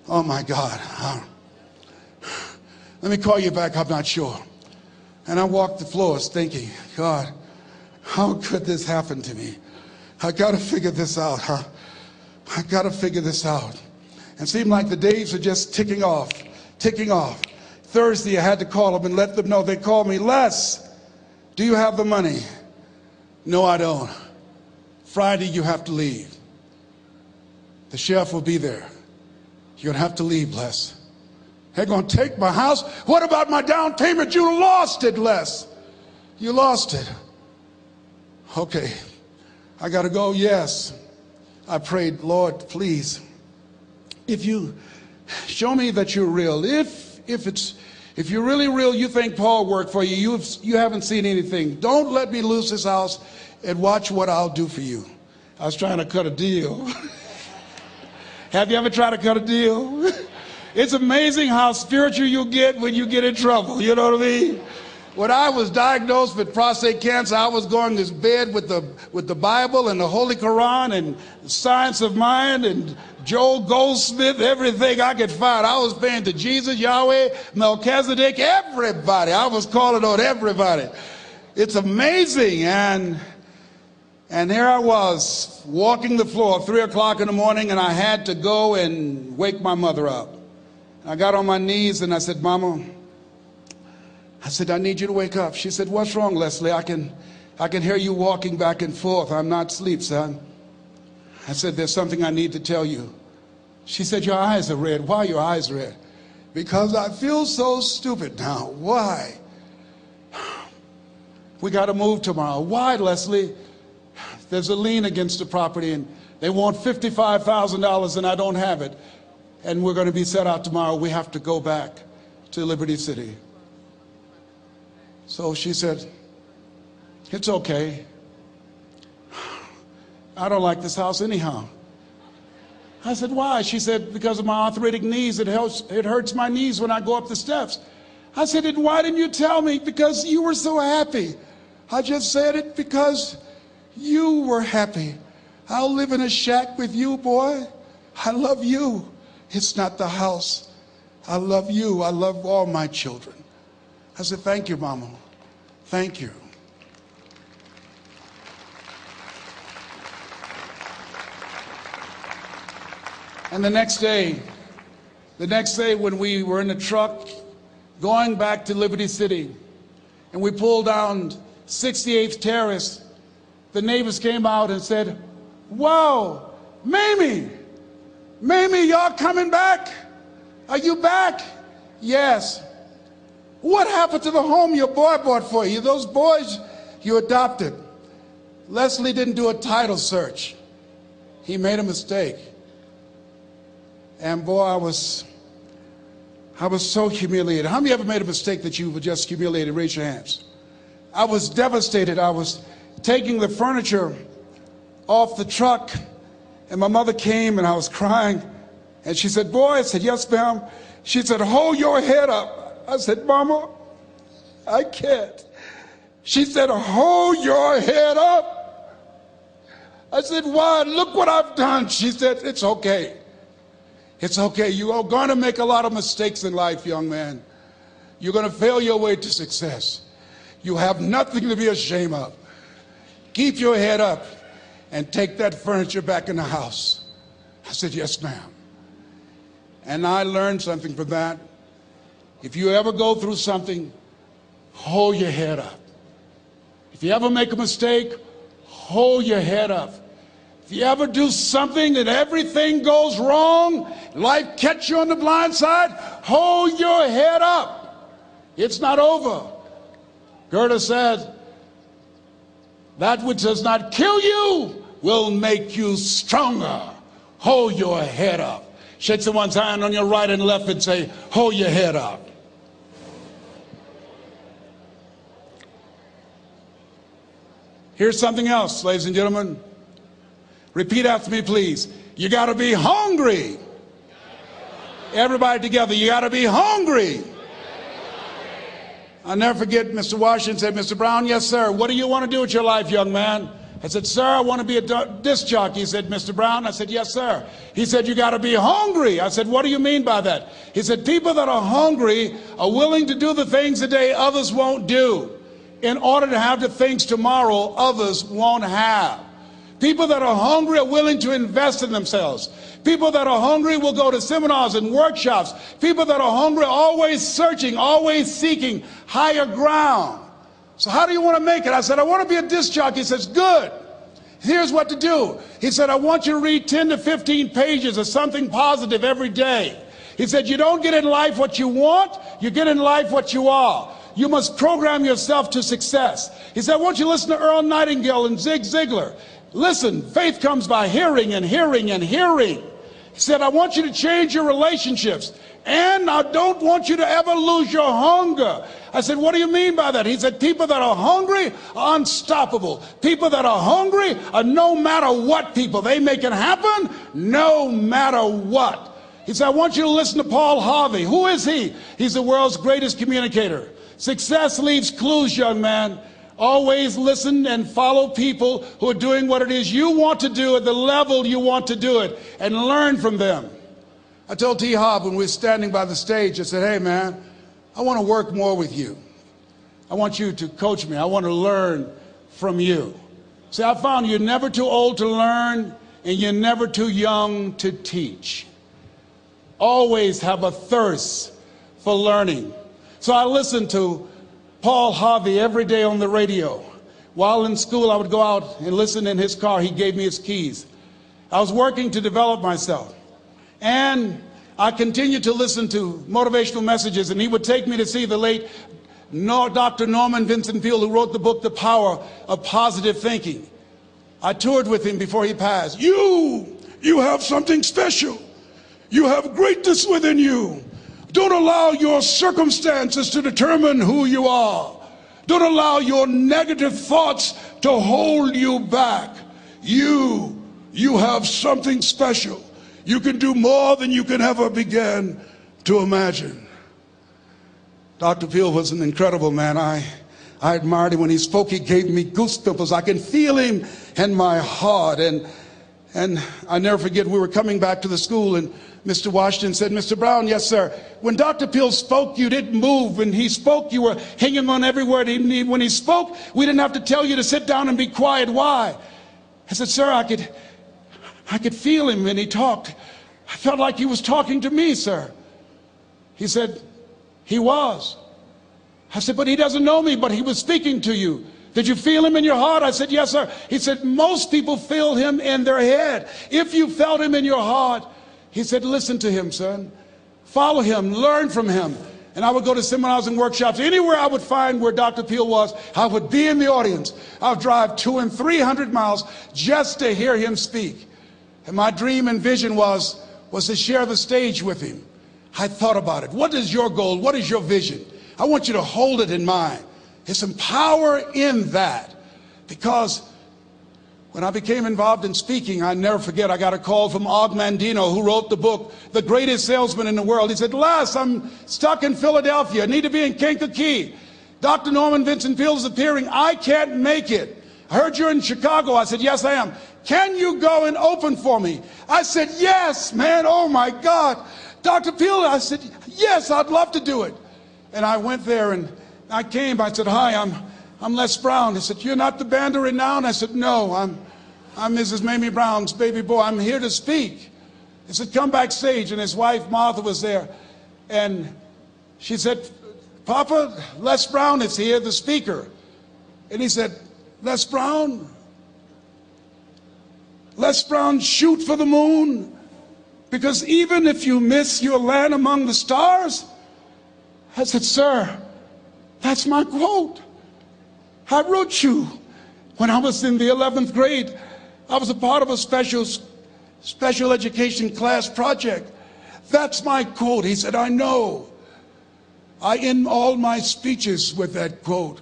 Oh, my God. Let me call you back. I'm not sure. And I walked the floors thinking, God, how could this happen to me? I got to figure this out, huh? I got to figure this out. And it seemed like the days are just ticking off, ticking off. Thursday, I had to call them and let them know. They called me, Les, do you have the money? No, I don't. Friday, you have to leave. The sheriff will be there. You're going to have to leave, Les. They're going to take my house. What about my down payment? You lost it, Les. You lost it. Okay. I got to go. Yes. I prayed, Lord, please, if you show me that you're real, if you're really real, you think Paul worked for you, you haven't seen anything. Don't let me lose this house and watch what I'll do for you. I was trying to cut a deal. Have you ever tried to cut a deal? It's amazing how spiritual you get when you get in trouble. You know what I mean? When I was diagnosed with prostate cancer, I was going to bed with the Bible and the Holy Quran and Science of Mind and Joel Goldsmith, everything I could find. I was praying to Jesus, Yahweh, Melchizedek, everybody. I was calling on everybody. It's amazing. And here I was walking the floor at 3 o'clock in the morning, and I had to go and wake my mother up. I got on my knees and I said, Mama, I need you to wake up. She said, what's wrong, Leslie? I can hear you walking back and forth. I'm not asleep, son. I said, there's something I need to tell you. She said, your eyes are red. Why are your eyes red? Because I feel so stupid now. Why? We got to move tomorrow. Why, Leslie? There's a lien against the property and they want $55,000 and I don't have it. And we're going to be set out tomorrow. We have to go back to Liberty City. So she said, it's okay. I don't like this house anyhow. I said, why? She said, because of my arthritic knees, it hurts my knees when I go up the steps. I said, and why didn't you tell me? Because you were so happy. I just said it because you were happy. I'll live in a shack with you, boy. I love you. It's not the house. I love you. I love all my children. I said, thank you, Mama. Thank you. And the next day when we were in the truck going back to Liberty City and we pulled down 68th Terrace, the neighbors came out and said, whoa, Mamie, y'all coming back? Are you back? Yes. What happened to the home your boy bought for you? Those boys you adopted. Leslie didn't do a title search. He made a mistake. And boy, I was so humiliated. How many ever made a mistake that you were just humiliated? Raise your hands. I was devastated. I was taking the furniture off the truck, and my mother came, and I was crying. And she said, boy, I said, yes, ma'am. She said, hold your head up. I said, Mama, I can't. She said, hold your head up. I said, why? Look what I've done. She said, it's okay. It's okay. You are going to make a lot of mistakes in life, young man. You're going to fail your way to success. You have nothing to be ashamed of. Keep your head up and take that furniture back in the house. I said, yes, ma'am. And I learned something from that. If you ever go through something, hold your head up. If you ever make a mistake, hold your head up. If you ever do something that everything goes wrong, life catch you on the blind side, hold your head up. It's not over. Goethe said, that which does not kill you will make you stronger. Hold your head up. Shake someone's hand on your right and left and say, hold your head up. Here's something else, ladies and gentlemen. Repeat after me, please. You got to be hungry. Everybody together, you got to be hungry. I'll never forget Mr. Washington said, Mr. Brown, yes, sir. What do you want to do with your life, young man? I said, sir, I want to be a disc jockey. He said, Mr. Brown? I said, yes, sir. He said, you got to be hungry. I said, what do you mean by that? He said, people that are hungry are willing to do the things today others won't do in order to have the things tomorrow others won't have. People that are hungry are willing to invest in themselves. People that are hungry will go to seminars and workshops. People that are hungry are always searching, always seeking higher ground. So how do you want to make it? I said, I want to be a disc jockey. He says, good. Here's what to do. He said, I want you to read 10 to 15 pages of something positive every day. He said, you don't get in life what you want, you get in life what you are. You must program yourself to success. He said, I want you to listen to Earl Nightingale and Zig Ziglar. Listen, faith comes by hearing and hearing and hearing. He said, I want you to change your relationships. And I don't want you to ever lose your hunger. I said, what do you mean by that? He said, people that are hungry are unstoppable. People that are hungry are no matter what people. They make it happen no matter what. He said, I want you to listen to Paul Harvey. Who is he? He's the world's greatest communicator. Success leaves clues, young man. Always listen and follow people who are doing what it is you want to do at the level you want to do it and learn from them. I told T. Hobb when we were standing by the stage, I said, hey man, I want to work more with you. I want you to coach me. I want to learn from you. See, I found you're never too old to learn and you're never too young to teach. Always have a thirst for learning. So I listened to Paul Harvey every day on the radio. While in school, I would go out and listen in his car. He gave me his keys. I was working to develop myself. And I continued to listen to motivational messages, and he would take me to see the late Dr. Norman Vincent Peale, who wrote the book, The Power of Positive Thinking. I toured with him before he passed. You have something special. You have greatness within you. Don't allow your circumstances to determine who you are. Don't allow your negative thoughts to hold you back. You have something special. You can do more than you can ever begin to imagine. Dr. Peale was an incredible man. I admired him. When he spoke, he gave me goosebumps. I can feel him in my heart. And I never forget, we were coming back to the school, and Mr. Washington said, Mr. Brown, yes, sir. When Dr. Peale spoke, you didn't move. When he spoke, you were hanging on every word. When he spoke, we didn't have to tell you to sit down and be quiet. Why? I said, sir, I could feel him when he talked. I felt like he was talking to me, sir. He said, he was. I said, but he doesn't know me, but he was speaking to you. Did you feel him in your heart? I said, yes, sir. He said, most people feel him in their head. If you felt him in your heart, he said, listen to him, son. Follow him, learn from him. And I would go to seminars and workshops. Anywhere I would find where Dr. Peale was, I would be in the audience. I would drive 200 and 300 miles just to hear him speak. And my dream and vision was was to share the stage with him. I thought about it. What is your goal? What is your vision? I want you to hold it in mind. There's some power in that, because when I became involved in speaking, I never forget, I got a call from Og Mandino, who wrote the book, The Greatest Salesman in the World. He said, Les, I'm stuck in Philadelphia. I need to be in Kankakee. Dr. Norman Vincent Peale is appearing. I can't make it. I heard you're in Chicago. I said, yes, I am. Can you go and open for me? I said, yes, man. Oh, my God. Dr. Peale, I said, yes, I'd love to do it. And I went there and I came. I said, hi, I'm Les Brown. He said, you're not the band of renown? I said, no, I'm Mrs. Mamie Brown's baby boy. I'm here to speak. He said, come backstage. And his wife, Martha, was there. And she said, Papa, Les Brown is here, the speaker. And he said, Les Brown, shoot for the moon, because even if you miss, you'll land among the stars. I said, sir, that's my quote. I wrote you when I was in the 11th grade. I was a part of a special education class project. That's my quote. He said, I know. I end all my speeches with that quote.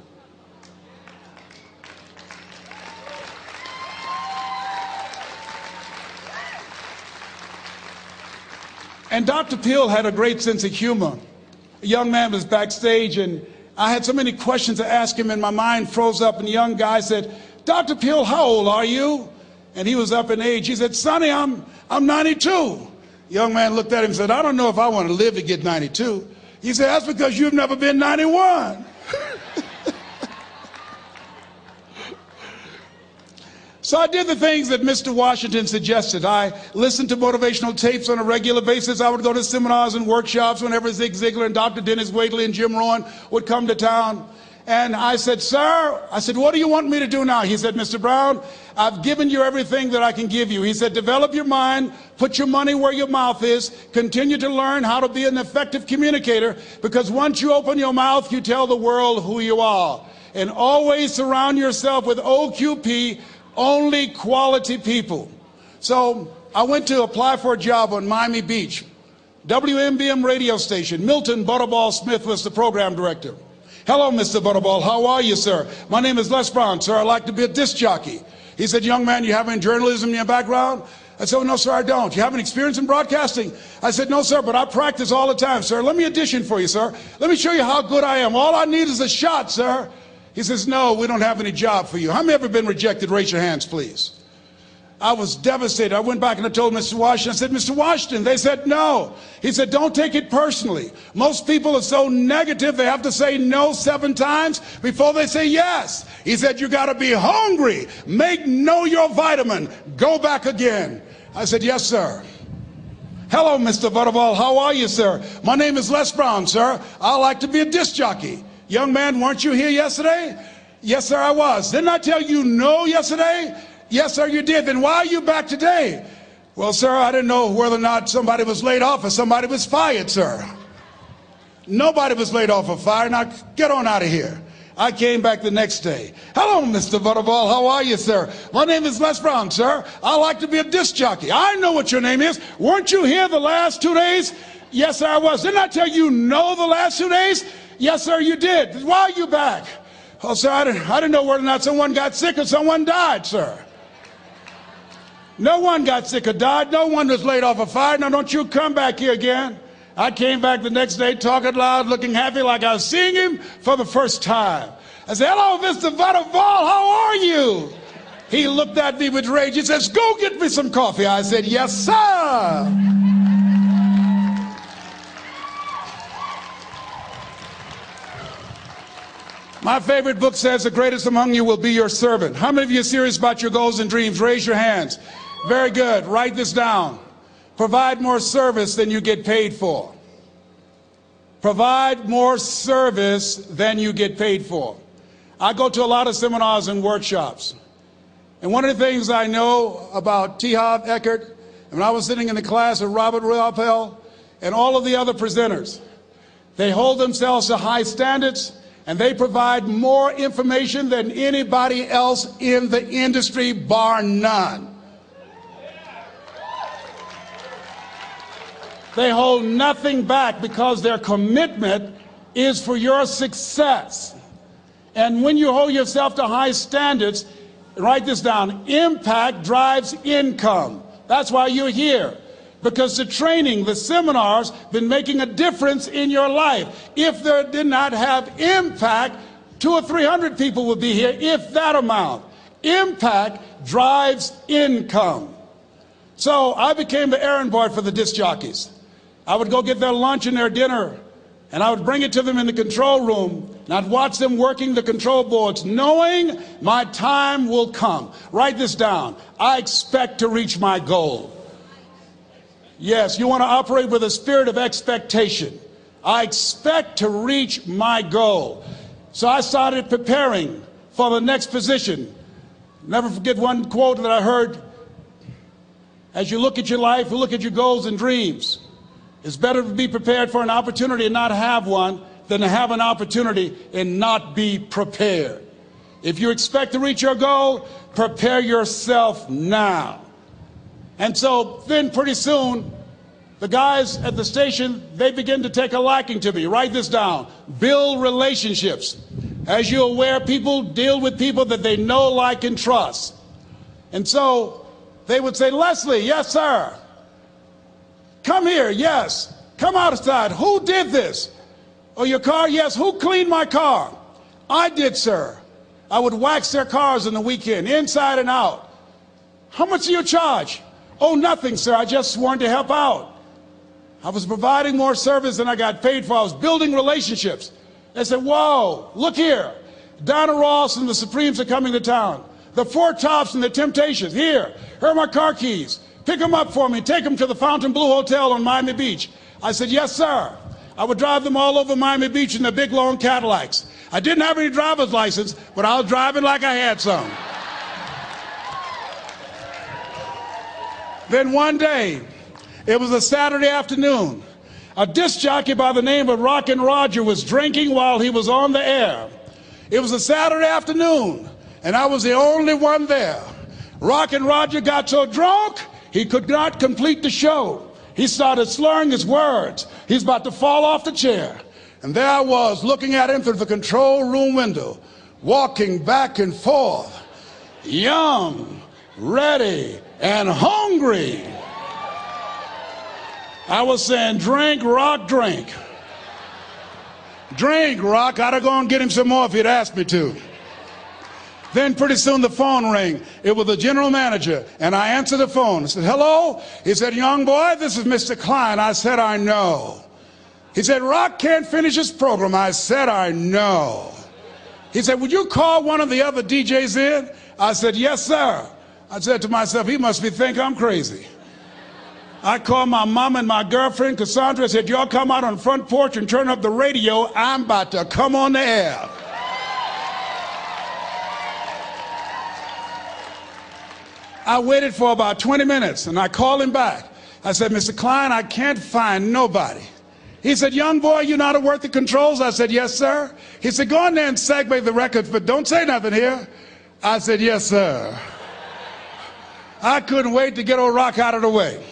And Dr. Peale had a great sense of humor. A young man was backstage, and I had so many questions to ask him, and my mind froze up, and the young guy said, Dr. Peale, how old are you? And he was up in age. He said, Sonny, I'm 92. The young man looked at him and said, I don't know if I want to live to get 92. He said, that's because you've never been 91. So I did the things that Mr. Washington suggested. I listened to motivational tapes on a regular basis. I would go to seminars and workshops whenever Zig Ziglar and Dr. Dennis Waitley and Jim Rohn would come to town. And I said, sir, what do you want me to do now? He said, Mr. Brown, I've given you everything that I can give you. He said, develop your mind, put your money where your mouth is, continue to learn how to be an effective communicator, because once you open your mouth, you tell the world who you are. And always surround yourself with OQP, only quality people. So I went to apply for a job on Miami Beach, WMBM radio station. Milton Butterball Smith was the program director. Hello, Mr. Butterball. How are you, sir? My name is Les Brown, sir. I'd like to be a disc jockey. He said, young man, you have any journalism in your background? I said, no, sir, I don't. You have any experience in broadcasting? I said, no, sir, but I practice all the time, sir. Let me audition for you, sir. Let me show you how good I am. All I need is a shot, sir. He says, no, we don't have any job for you. How many ever been rejected? Raise your hands, please. I was devastated. I went back and I told Mr. Washington, I said, Mr. Washington, they said no. He said, don't take it personally. Most people are so negative, they have to say no 7 times before they say yes. He said, you got to be hungry. Know your vitamin. Go back again. I said, yes, sir. Hello, Mr. Butterball. How are you, sir? My name is Les Brown, sir. I like to be a disc jockey. Young man, weren't you here yesterday? Yes, sir, I was. Didn't I tell you no yesterday? Yes, sir, you did. Then why are you back today? Well, sir, I didn't know whether or not somebody was laid off or somebody was fired, sir. Nobody was laid off or fired. Now, get on out of here. I came back the next day. Hello, Mr. Butterball. How are you, sir? My name is Les Brown, sir. I like to be a disc jockey. I know what your name is. Weren't you here the last 2 days? Yes, sir, I was. Didn't I tell you no the last 2 days? Yes, sir, you did. Why are you back? Oh, sir, I didn't know whether or not someone got sick or someone died, sir. No one got sick or died. No one was laid off or fired. Now, don't you come back here again. I came back the next day talking loud, looking happy like I was seeing him for the first time. I said, hello, Mr. Butterball, how are you? He looked at me with rage. He says, go get me some coffee. I said, yes, sir. My favorite book says the greatest among you will be your servant. How many of you are serious about your goals and dreams? Raise your hands. Very good. Write this down. Provide more service than you get paid for. Provide more service than you get paid for. I go to a lot of seminars and workshops. And one of the things I know about T. Harv Eckert, and when I was sitting in the class with Robert Ruppel and all of the other presenters, they hold themselves to high standards. And they provide more information than anybody else in the industry, bar none. They hold nothing back because their commitment is for your success. And when you hold yourself to high standards, write this down, impact drives income. That's why you're here. Because the training, the seminars, been making a difference in your life. If they did not have impact, 200 or 300 people would be here, if that amount. Impact drives income. So I became the errand boy for the disc jockeys. I would go get their lunch and their dinner, and I would bring it to them in the control room, and I'd watch them working the control boards, knowing my time will come. Write this down. I expect to reach my goal. Yes, you want to operate with a spirit of expectation. I expect to reach my goal. So I started preparing for the next position. Never forget one quote that I heard. As you look at your life, you look at your goals and dreams. It's better to be prepared for an opportunity and not have one than to have an opportunity and not be prepared. If you expect to reach your goal, prepare yourself now. And so then pretty soon, the guys at the station, they begin to take a liking to me. Write this down. Build relationships. As you're aware, people deal with people that they know, like, and trust. And so they would say, Leslie, yes, sir. Come here, yes. Come outside. Who did this? Oh, your car? Yes. Who cleaned my car? I did, sir. I would wax their cars on the weekend, inside and out. How much do you charge? Oh, nothing, sir. I just wanted to help out. I was providing more service than I got paid for. I was building relationships. They said, whoa, look here. Donna Ross and the Supremes are coming to town. The Four Tops and the Temptations. Here are my car keys. Pick them up for me. Take them to the Fontainebleau Hotel on Miami Beach. I said, yes, sir. I would drive them all over Miami Beach in the big, long Cadillacs. I didn't have any driver's license, but I was driving like I had some. Then one day, it was a Saturday afternoon. A disc jockey by the name of Rockin' Roger was drinking while he was on the air. It was a Saturday afternoon, and I was the only one there. Rockin' Roger got so drunk, he could not complete the show. He started slurring his words. He's about to fall off the chair. And there I was, looking at him through the control room window, walking back and forth, young, ready, and hungry. I was saying, drink, Rock, drink. Drink, Rock. I'd have gone and get him some more if he'd asked me to. Then pretty soon the phone rang. It was the general manager, and I answered the phone. I said, hello? He said, young boy, this is Mr. Klein. I said, I know. He said, Rock can't finish his program. I said, I know. He said, would you call one of the other DJs in? I said, yes, sir. I said to myself, he must be think I'm crazy. I called my mom and my girlfriend, Cassandra. I said, y'all come out on the front porch and turn up the radio. I'm about to come on the air. I waited for about 20 minutes, and I called him back. I said, Mr. Klein, I can't find nobody. He said, young boy, you know how to work the controls? I said, yes, sir. He said, go in there and segue the records, but don't say nothing here. I said, yes, sir. I couldn't wait to get old Rock out of the way.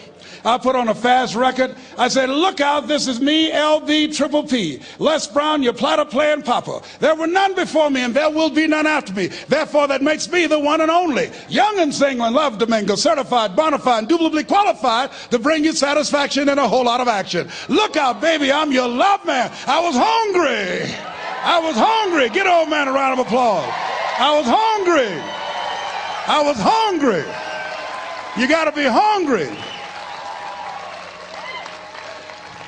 I put on a fast record. I said, look out, this is me, LB Triple P. Les Brown, your platter playing papa. There were none before me, and there will be none after me. Therefore, that makes me the one and only. Young and single, love to mingle, certified, bona fide, indubitably qualified to bring you satisfaction and a whole lot of action. Look out, baby, I'm your love man. I was hungry. I was hungry. Get old man a round of applause. I was hungry. I was hungry. You got to be hungry.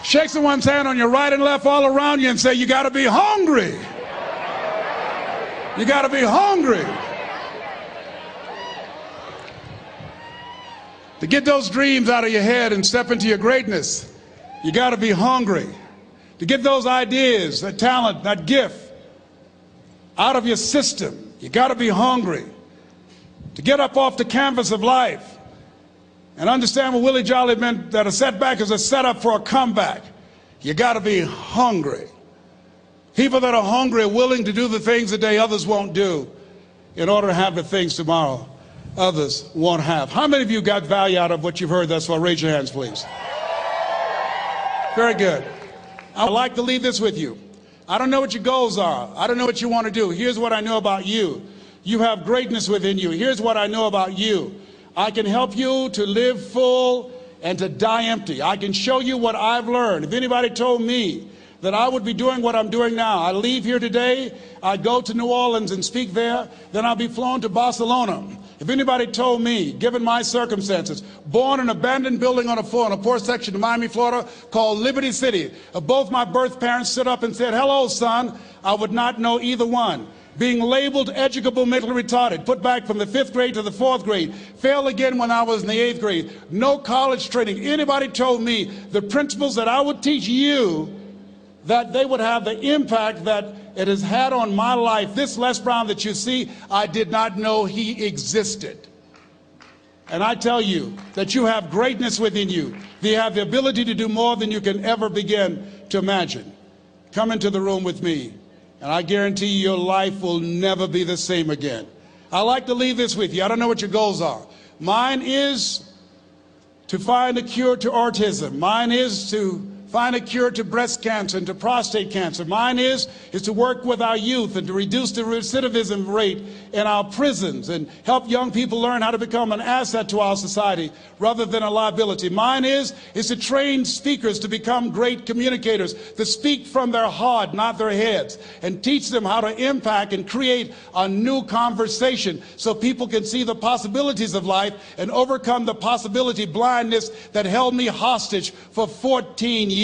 Shake someone's hand on your right and left all around you and say, you got to be hungry. You got to be hungry. To get those dreams out of your head and step into your greatness, you got to be hungry. To get those ideas, that talent, that gift out of your system, you got to be hungry. To get up off the canvas of life and understand what Willie Jolly meant, that a setback is a setup for a comeback. You got to be hungry. People that are hungry are willing to do the things today others won't do in order to have the things tomorrow others won't have. How many of you got value out of what you've heard thus far? Raise your hands, please. Very good. I would like to leave this with you. I don't know what your goals are. I don't know what you want to do. Here's what I know about you. You have greatness within you. Here's what I know about you. I can help you to live full and to die empty. I can show you what I've learned. If anybody told me that I would be doing what I'm doing now, I leave here today, I go to New Orleans and speak there, then I'll be flown to Barcelona. If anybody told me, given my circumstances, born in an abandoned building on a poor section of Miami, Florida, called Liberty City, if both my birth parents stood up and said, "Hello, son," I would not know either one. Being labeled educable mentally retarded, put back from the 5th grade to the 4th grade, failed again when I was in the 8th grade, no college training. Anybody told me the principles that I would teach you, that they would have the impact that it has had on my life. This Les Brown that you see, I did not know he existed. And I tell you that you have greatness within you. You have the ability to do more than you can ever begin to imagine. Come into the room with me, and I guarantee you your life will never be the same again. I like to leave this with you. I don't know what your goals are. Mine is to find a cure to autism. Mine is to find a cure to breast cancer and to prostate cancer. Mine is to work with our youth and to reduce the recidivism rate in our prisons and help young people learn how to become an asset to our society rather than a liability. Mine is to train speakers to become great communicators, to speak from their heart, not their heads, and teach them how to impact and create a new conversation so people can see the possibilities of life and overcome the possibility blindness that held me hostage for 14 years.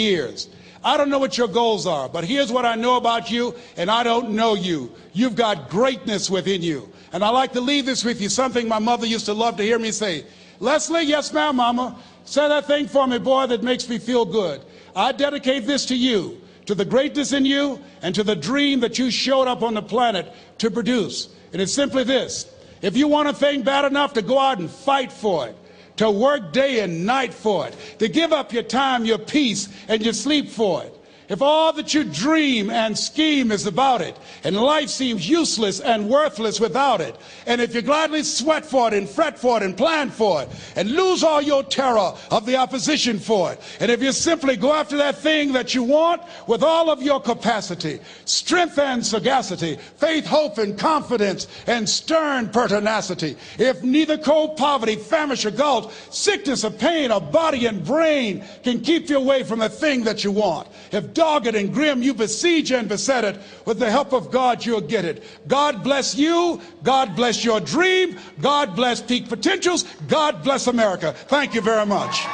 I don't know what your goals are, but here's what I know about you, and I don't know you. You've got greatness within you. And I like to leave this with you, something my mother used to love to hear me say. "Leslie," "Yes, ma'am, Mama." "Say that thing for me, boy, that makes me feel good." I dedicate this to you, to the greatness in you, and to the dream that you showed up on the planet to produce. And it's simply this: if you want a thing bad enough to go out and fight for it, to work day and night for it, to give up your time, your peace, and your sleep for it, if all that you dream and scheme is about it, and life seems useless and worthless without it, and if you gladly sweat for it and fret for it and plan for it, and lose all your terror of the opposition for it, and if you simply go after that thing that you want with all of your capacity, strength and sagacity, faith, hope and confidence, and stern pertinacity, if neither cold poverty, famish or gulf, sickness or pain or body and brain can keep you away from the thing that you want, if dogged and grim you besiege and beset it, with the help of God you'll get it. God bless you. God bless your dream. God bless peak potentials. God bless America. Thank you very much.